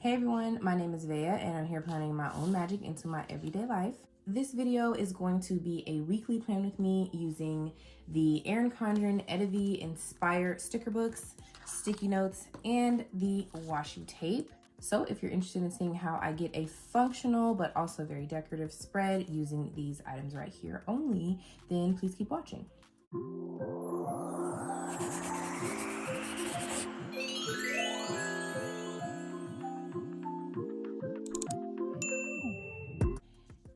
Hey everyone, my name is Veia and I'm here planning my own magic into my everyday life. This video is going to be a weekly plan with me using the Erin Condren Etta Inspire sticker books, sticky notes, and the washi tape. So if you're interested in seeing how I get a functional but also very decorative spread using these items right here only, then please keep watching.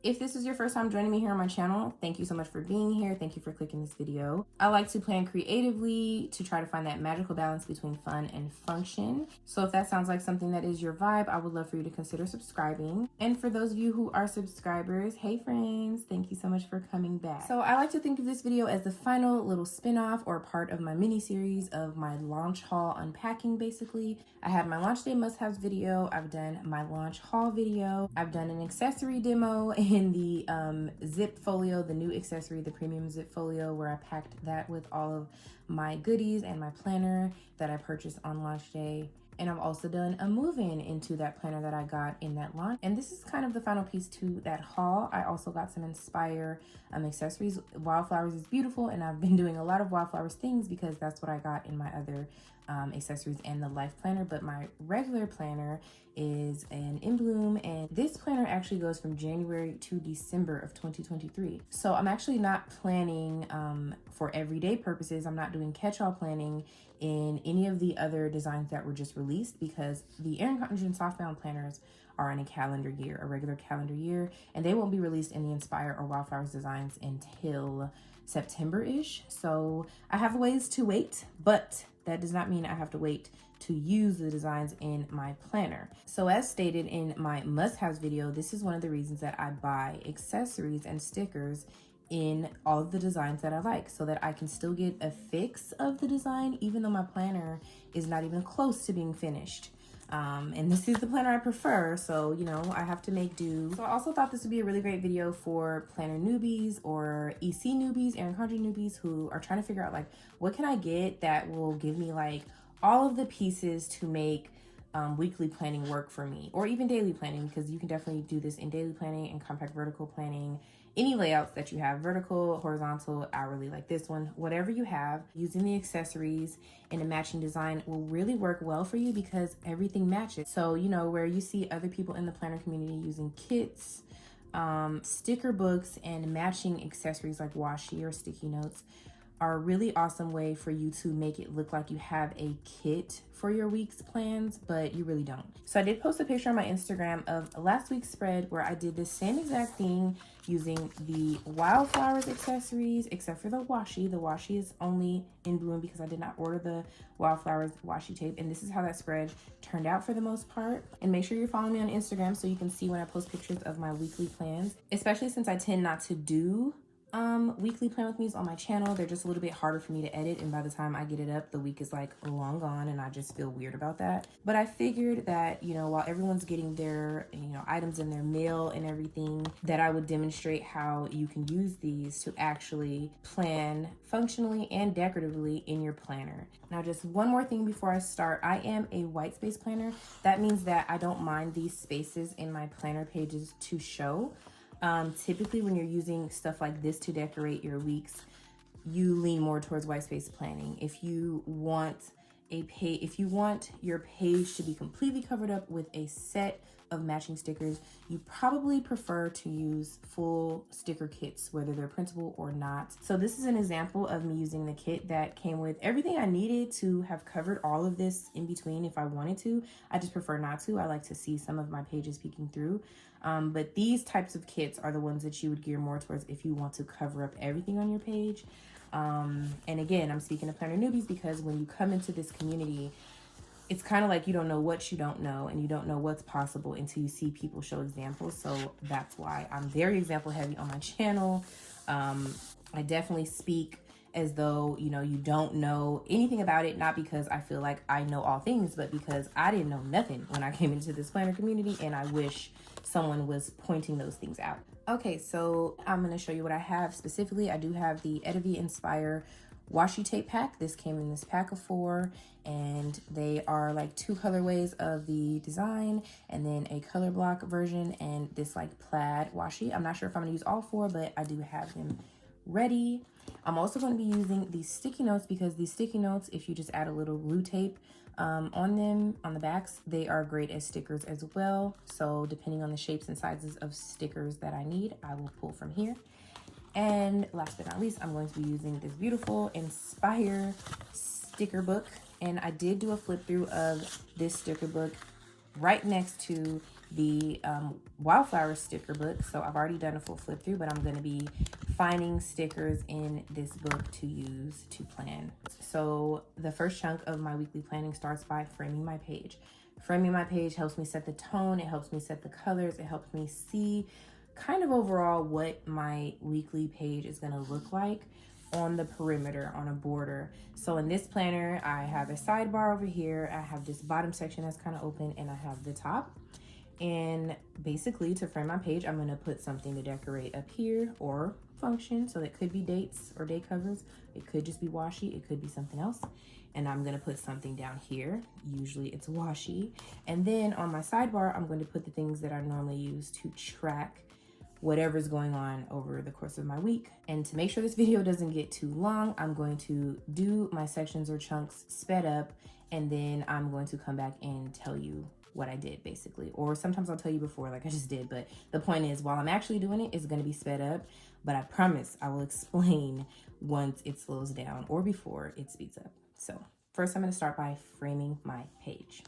If this is your first time joining me here on my channel, thank you so much for being here. Thank you for clicking this video. I like to plan creatively to try to find that magical balance between fun and function. So if that sounds like something that is your vibe, I would love for you to consider subscribing. And for those of you who are subscribers, hey friends, thank you so much for coming back. So I like to think of this video as the final little spin-off or part of my mini series of my launch haul unpacking. Basically, I had my launch day must-haves video. I've done my launch haul video. I've done an accessory demo in the zip folio, the new accessory, the premium zip folio, where I packed that with all of my goodies and my planner that I purchased on launch day. And I've also done a move-in into that planner that I got in that launch. And this is kind of the final piece to that haul. I also got some Inspire accessories. Wildflowers is beautiful, and I've been doing a lot of Wildflowers things because that's what I got in my other accessories and the life planner. But my regular planner is an In Bloom, and this planner actually goes from January to December of 2023. So I'm actually not planning for everyday purposes. I'm not doing catch-all planning in any of the other designs that were just released, because the Erin Condren softbound planners are in a calendar year, a regular calendar year, and they won't be released in the Inspire or Wildflowers designs until September-ish. So I have ways to wait, but that does not mean I have to wait to use the designs in my planner. So as stated in my must-haves video, this is one of the reasons that I buy accessories and stickers in all of the designs that I like, so that I can still get a fix of the design even though my planner is not even close to being finished. And this is the planner I prefer, so you know, I have to make do. So I also thought this would be a really great video for planner newbies or EC newbies, Erin Condren newbies, who are trying to figure out like, what can I get that will give me like all of the pieces to make weekly planning work for me, or even daily planning, because you can definitely do this in daily planning and compact vertical planning. Any layouts that you have, vertical, horizontal, hourly, like this one, whatever you have, using the accessories in a matching design will really work well for you because everything matches. So, you know, where you see other people in the planner community using kits, sticker books, and matching accessories like washi or sticky notes are a really awesome way for you to make it look like you have a kit for your week's plans, but you really don't. So I did post a picture on my Instagram of last week's spread where I did the same exact thing using the Wildflowers accessories, except for the washi. The washi is only In Bloom because I did not order the Wildflowers washi tape. And this is how that spread turned out for the most part. And make sure you're following me on Instagram so you can see when I post pictures of my weekly plans, especially since I tend not to do weekly plan with me's on my channel. They're just a little bit harder for me to edit, and by the time I get it up, the week is like long gone, and I just feel weird about that. But I figured that, you know, while everyone's getting their, you know, items in their mail and everything, that I would demonstrate how you can use these to actually plan functionally and decoratively in your planner. Now, just one more thing before I start. I am a white space planner. That means that I don't mind these spaces in my planner pages to show. Typically when you're using stuff like this to decorate your weeks, you lean more towards white space planning. If you want your page to be completely covered up with a set of matching stickers, you probably prefer to use full sticker kits, whether they're printable or not. So this is an example of me using the kit that came with everything I needed to have covered all of this in between if I wanted to. I just prefer not to. I like to see some of my pages peeking through. But these types of kits are the ones that you would gear more towards if you want to cover up everything on your page. And again, I'm speaking to planner newbies because when you come into this community, it's kind of like you don't know what you don't know, and you don't know what's possible until you see people show examples. So that's why I'm very example heavy on my channel. I definitely speak as though, you know, you don't know anything about it, not because I feel like I know all things, but because I didn't know nothing when I came into this planner community, and I wish someone was pointing those things out. Okay, so I'm going to show you what I have specifically. I do have the Etta Inspire washi tape pack. This came in this pack of 4, and they are like 2 colorways of the design and then a color block version and this like plaid washi. I'm not sure if I'm gonna use all 4, but I do have them ready. I'm also going to be using these sticky notes because these sticky notes, if you just add a little glue tape on them, on the backs, they are great as stickers as well. So depending on the shapes and sizes of stickers that I need, I will pull from here. And last but not least, I'm going to be using this beautiful Inspire sticker book. And I did do a flip through of this sticker book right next to the wildflower sticker book. So I've already done a full flip through, but I'm going to be finding stickers in this book to use to plan. So the first chunk of my weekly planning starts by framing my page. Framing my page helps me set the tone. It helps me set the colors. It helps me see kind of overall what my weekly page is going to look like on the perimeter, on a border. So in this planner, I have a sidebar over here. I have this bottom section that's kind of open, and I have the top. And basically, to frame my page, I'm going to put something to decorate up here or function. So it could be dates or day covers. It could just be washi. It could be something else. And I'm going to put something down here. Usually it's washi. And then on my sidebar, I'm going to put the things that I normally use to track whatever's going on over the course of my week. And to make sure this video doesn't get too long, I'm going to do my sections or chunks sped up, and then I'm going to come back and tell you what I did basically. Or sometimes I'll tell you before, like I just did, but the point is, while I'm actually doing it, it's gonna be sped up, but I promise I will explain once it slows down or before it speeds up. So first I'm gonna start by framing my page.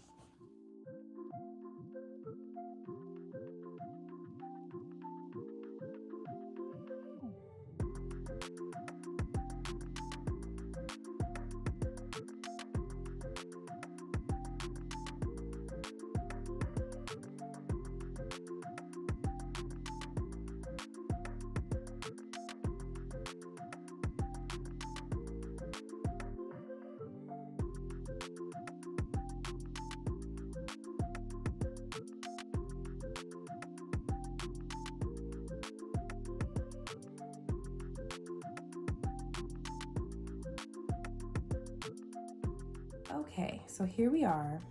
Okay, so here we are.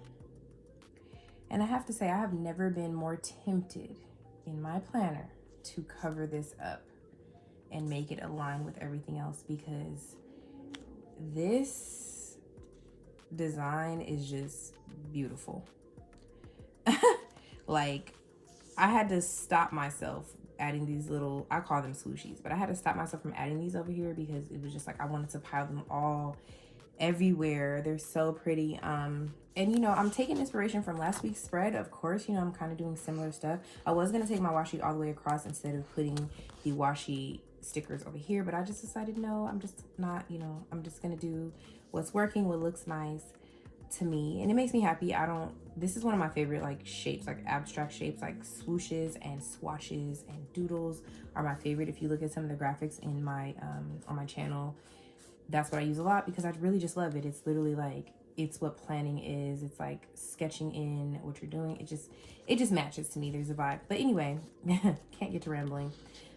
And I have to say, I have never been more tempted in my planner to cover this up and make it align with everything else, because this design is just beautiful. Like, I had to stop myself adding these little, I call them swooshies, but I had to stop myself from adding these over here because it was just like I wanted to pile them all everywhere. They're so pretty. And you know, I'm taking inspiration from last week's spread. Of course, you know, I'm kind of doing similar stuff. I was gonna take my washi all the way across instead of putting the washi stickers over here, but I just decided, no, I'm just not, you know, I'm just gonna do what's working, what looks nice to me, and it makes me happy. This is one of my favorite like shapes, like abstract shapes, like swooshes and swashes and doodles are my favorite. If you look at some of the graphics in my on my channel, that's what I use a lot because I really just love it. It's literally like, it's what planning is. It's like sketching in what you're doing. It just matches to me. There's a vibe. But anyway, can't get to rambling.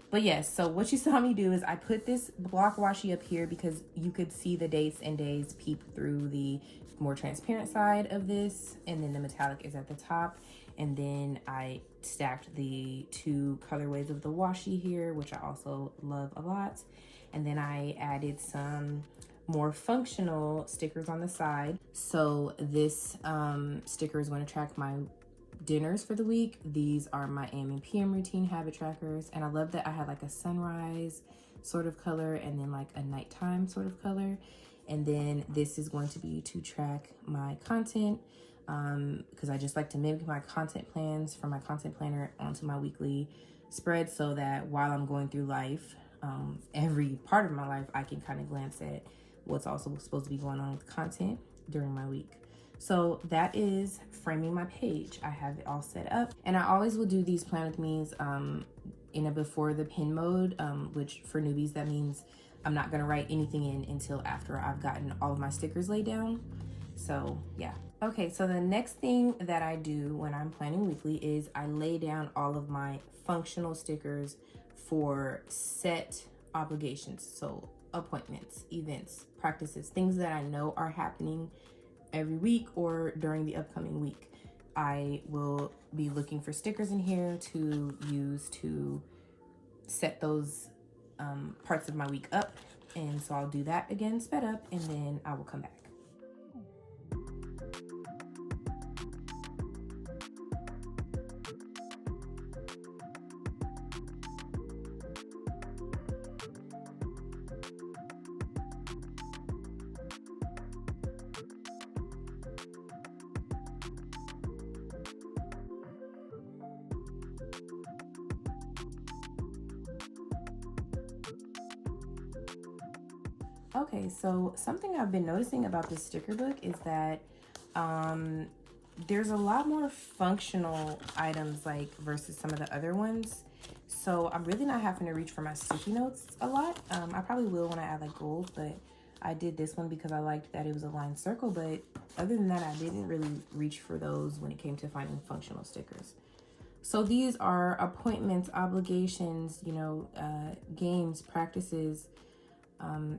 But yes, so what you saw me do is I put this block washi up here because you could see the dates and days peep through the more transparent side of this, and then the metallic is at the top. And then I stacked the 2 colorways of the washi here, which I also love a lot. And then I added some more functional stickers on the side. So this sticker is going to track my dinners for the week. These are my AM and PM routine habit trackers. And I love that I had like a sunrise sort of color and then like a nighttime sort of color. And then this is going to be to track my content, because I just like to mimic my content plans from my content planner onto my weekly spread, so that while I'm going through life, every part of my life, I can kind of glance at what's also supposed to be going on with content during my week. So that is framing my page. I have it all set up, and I always will do these plan with me's in a before the pin mode, which for newbies, that means I'm not gonna write anything in until after I've gotten all of my stickers laid down. So yeah. Okay, so the next thing that I do when I'm planning weekly is I lay down all of my functional stickers for set obligations. So appointments, events, practices, things that I know are happening every week or during the upcoming week. I will be looking for stickers in here to use to set those parts of my week up. And so I'll do that again, sped up, and then I will come back. Okay, so something I've been noticing about this sticker book is that there's a lot more functional items like versus some of the other ones. So I'm really not having to reach for my sticky notes a lot. I probably will when I add like goals, but I did this one because I liked that it was a lined circle. But other than that, I didn't really reach for those when it came to finding functional stickers. So these are appointments, obligations, you know, games, practices,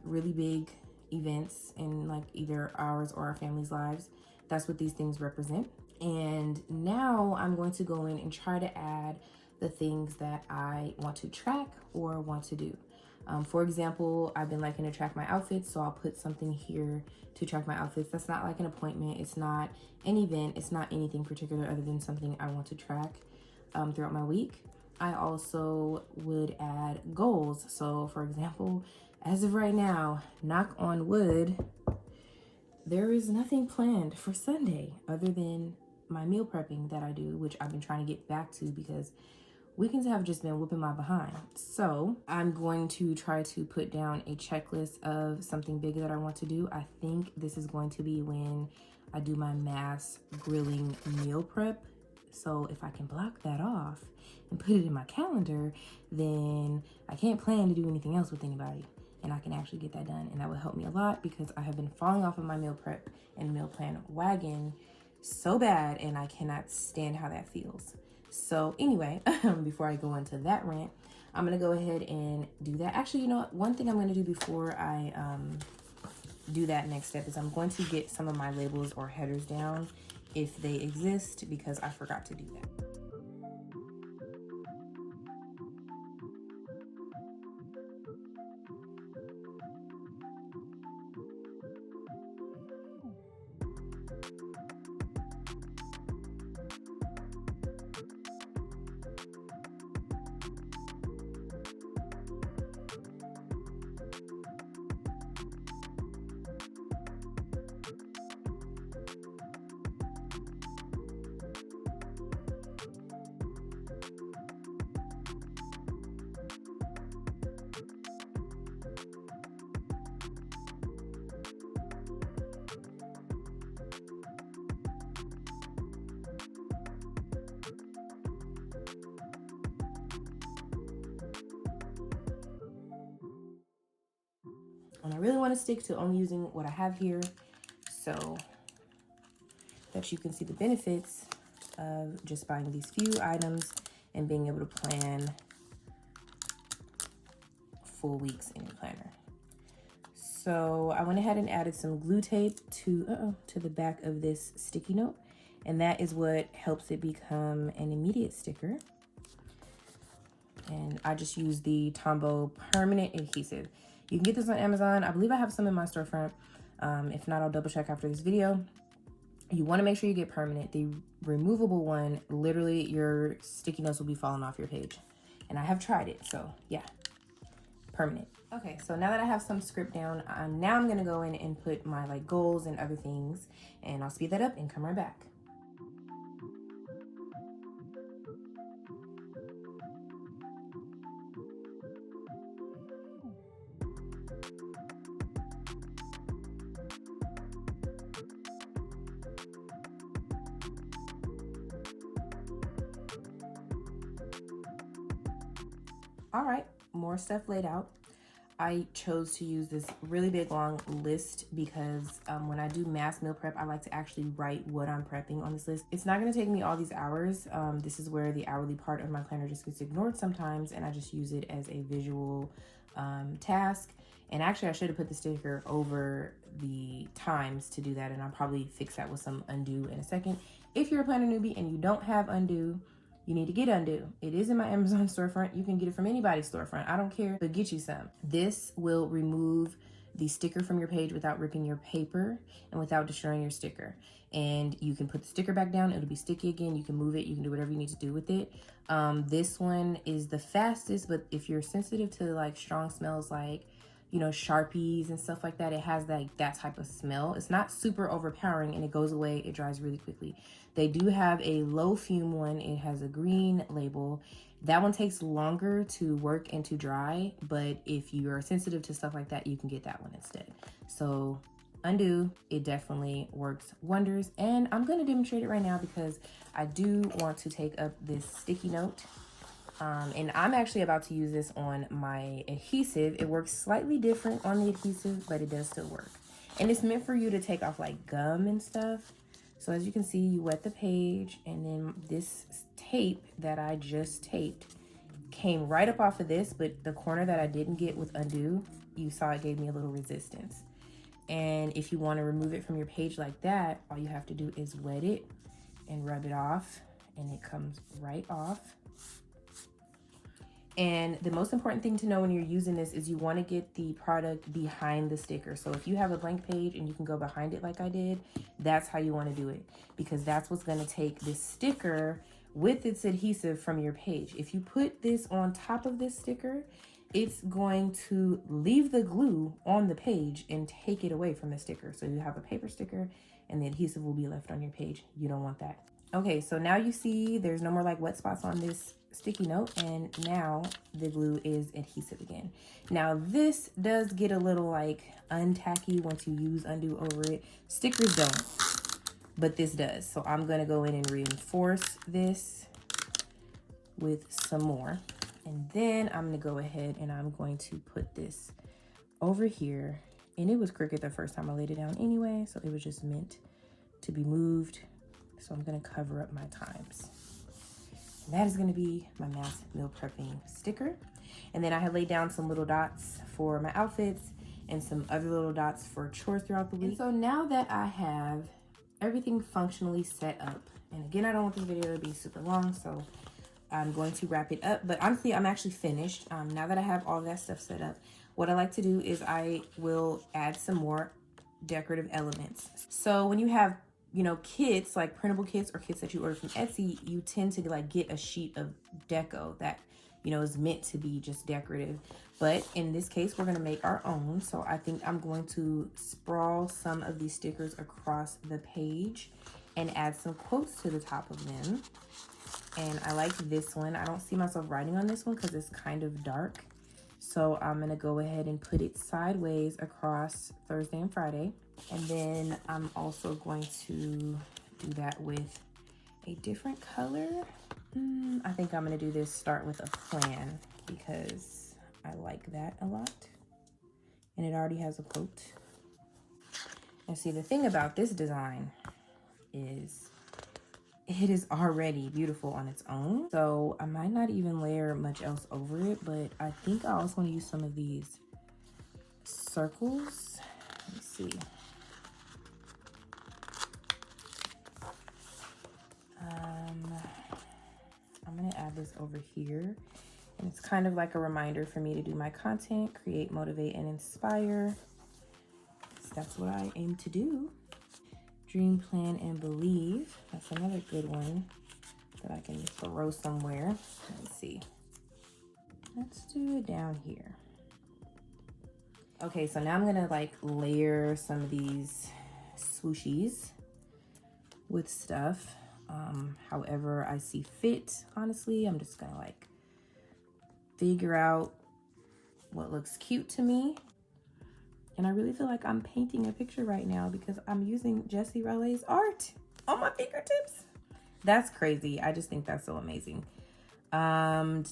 really big events in like either ours or our family's lives. That's what these things represent. And now I'm going to go in and try to add the things that I want to track or want to do. For example, I've been liking to track my outfits, so I'll put something here to track my outfits. That's not like an appointment, it's not an event, it's not anything particular other than something I want to track throughout my week. I also would add goals. So for example, as of right now, knock on wood, there is nothing planned for Sunday other than my meal prepping that I do, which I've been trying to get back to because weekends have just been whooping my behind. So I'm going to try to put down a checklist of something big that I want to do. I think this is going to be when I do my mass grilling meal prep. So if I can block that off and put it in my calendar, then I can't plan to do anything else with anybody. And I can actually get that done. And that would help me a lot because I have been falling off of my meal prep and meal plan wagon so bad, and I cannot stand how that feels. So anyway, before I go into that rant, I'm gonna go ahead and do that. Actually, you know what? One thing I'm gonna do before I do that next step is I'm going to get some of my labels or headers down if they exist, because I forgot to do that. And I really want to stick to only using what I have here so that you can see the benefits of just buying these few items and being able to plan full weeks in your planner. So I went ahead and added some glue tape to the back of this sticky note, and that is what helps it become an immediate sticker. And I just use the Tombow permanent adhesive. You can get this on Amazon. I believe I have some in my storefront. If not, I'll double check after this video. You want to make sure you get permanent. The removable one, literally your sticky notes will be falling off your page. And I have tried it, so yeah, permanent. Okay, so now that I have some script down, now I'm gonna go in and put my like goals and other things, and I'll speed that up and come right back. All right, more stuff laid out. I chose to use this really big long list because when I do mass meal prep, I like to actually write what I'm prepping on this list. It's not gonna take me all these hours. This is where the hourly part of my planner just gets ignored sometimes, and I just use it as a visual task. And actually I should have put the sticker over the times to do that, and I'll probably fix that with some undo in a second. If you're a planner newbie and you don't have undo, you need to get undo. It is in my Amazon storefront. You can get it from anybody's storefront. I don't care, but get you some. This will remove the sticker from your page without ripping your paper and without destroying your sticker. And you can put the sticker back down. It'll be sticky again. You can move it. You can do whatever you need to do with it. This one is the fastest, but if you're sensitive to like strong smells like, you know, Sharpies and stuff like that, it has like that type of smell. It's not super overpowering and it goes away. It dries really quickly. They do have a low fume one. It has a green label. That one takes longer to work and to dry, but if you are sensitive to stuff like that, you can get that one instead. So undo, it definitely works wonders. And I'm gonna demonstrate it right now because I do want to take up this sticky note. And I'm actually about to use this on my adhesive. It works slightly different on the adhesive, but it does still work. And it's meant for you to take off like gum and stuff. So as you can see, you wet the page, and then this tape that I just taped came right up off of this, but the corner that I didn't get with undo, you saw it gave me a little resistance. And if you want to remove it from your page like that, all you have to do is wet it and rub it off, and it comes right off. And the most important thing to know when you're using this is you want to get the product behind the sticker. So if you have a blank page and you can go behind it like I did, that's how you want to do it, because that's what's going to take this sticker with its adhesive from your page. If you put this on top of this sticker, it's going to leave the glue on the page and take it away from the sticker. So you have a paper sticker and the adhesive will be left on your page. You don't want that. Okay, so now you see there's no more like wet spots on this sticky note, and now the glue is adhesive again. Now this does get a little like untacky once you use undo over it. Stickers don't, but this does. So I'm gonna go in and reinforce this with some more, and then I'm gonna go ahead and I'm going to put this over here. And it was crooked the first time I laid it down anyway, so it was just meant to be moved. So I'm gonna cover up my times. That is going to be my mass meal prepping sticker. And then I had laid down some little dots for my outfits and some other little dots for chores throughout the week. And so now that I have everything functionally set up, and again, I don't want this video to be super long, so I'm going to wrap it up. But honestly, I'm actually finished. Now that I have all that stuff set up, what I like to do is I will add some more decorative elements. So when you have, you know, kits, like printable kits or kits that you order from Etsy, you tend to like get a sheet of deco that, you know, is meant to be just decorative. But in this case, we're gonna make our own. So I think I'm going to sprawl some of these stickers across the page and add some quotes to the top of them. And I like this one. I don't see myself writing on this one because it's kind of dark. So I'm gonna go ahead and put it sideways across Thursday and Friday. And then I'm also going to do that with a different color. I think I'm gonna do this, start with a plan, because I like that a lot. And it already has a quote. And see, the thing about this design is it is already beautiful on its own. So I might not even layer much else over it, but I think I also want to use some of these circles. Let me see. I'm gonna add this over here, and it's kind of like a reminder for me to do my content, create, motivate, and inspire. So that's what I aim to do. Dream, plan, and believe. That's another good one that I can throw somewhere. Let's see. Let's do it down here. Okay, so now I'm gonna like layer some of these swooshies with stuff. However I see fit, honestly. I'm just gonna like figure out what looks cute to me. And I really feel like I'm painting a picture right now because I'm using Jessie Raleig's art on my fingertips. That's crazy. I just think that's so amazing. How do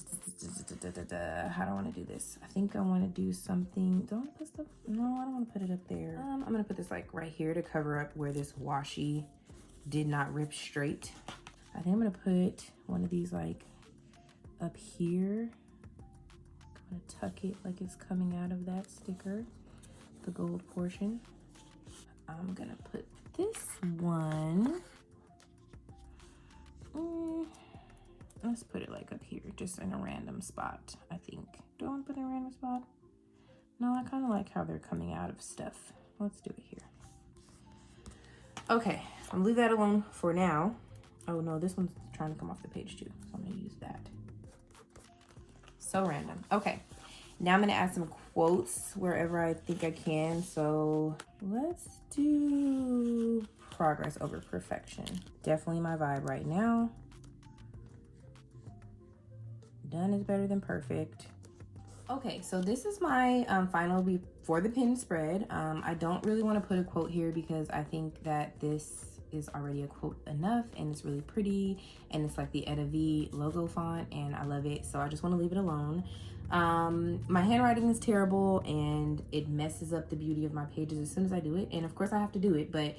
I want to do this? I think I want to do something. Don't I put stuff? No, I don't want to put it up there. I'm gonna put this like right here to cover up where this washi did not rip straight. I think I'm gonna put one of these like up here. I'm gonna tuck it like it's coming out of that sticker, the gold portion. I'm gonna put this one, let's put it like up here, just in a random spot, I think. Do I want to put it in a random spot? No, I kind of like how they're coming out of stuff. Let's do it here. Okay, I'm gonna leave that alone for now. Oh no, this one's trying to come off the page too, so I'm gonna use that. So random. Okay, now I'm gonna add some quotes wherever I think I can. So let's do progress over perfection. Definitely my vibe right now. Done is better than perfect. Okay, so this is my final before the pin spread. I don't really want to put a quote here because I think that this is already a quote enough, and it's really pretty, and it's like the Etta V logo font, and I love it, so I just want to leave it alone. My handwriting is terrible, and it messes up the beauty of my pages as soon as I do it, and of course I have to do it, but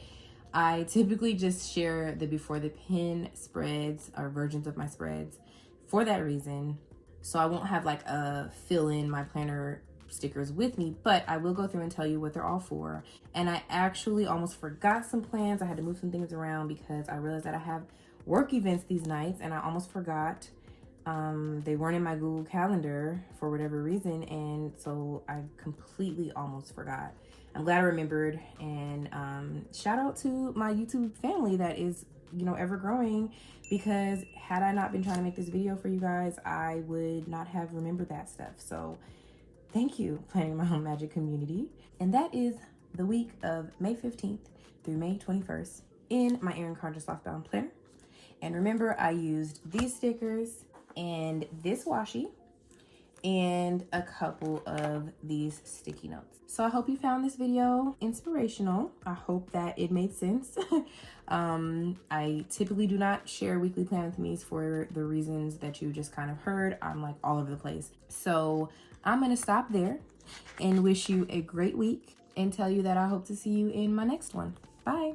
I typically just share the before the pin spreads or versions of my spreads for that reason. So I won't have like a fill in my planner stickers with me, but I will go through and tell you what they're all for. And I actually almost forgot some plans. I had to move some things around because I realized that I have work events these nights, and I almost forgot. They weren't in my Google Calendar for whatever reason, and so I completely almost forgot. I'm glad I remembered, and shout out to my YouTube family that is, you know, ever growing, because had I not been trying to make this video for you guys, I would not have remembered that stuff. So thank you, Planning My Own Magic community. And that is the week of May 15th through May 21st in my Erin Condren softbound planner. And remember, I used these stickers and this washi and a couple of these sticky notes. So I hope you found this video inspirational. I hope that it made sense. I typically do not share weekly plan with me's for the reasons that you just kind of heard. I'm like all over the place. So I'm gonna stop there and wish you a great week and tell you that I hope to see you in my next one. Bye.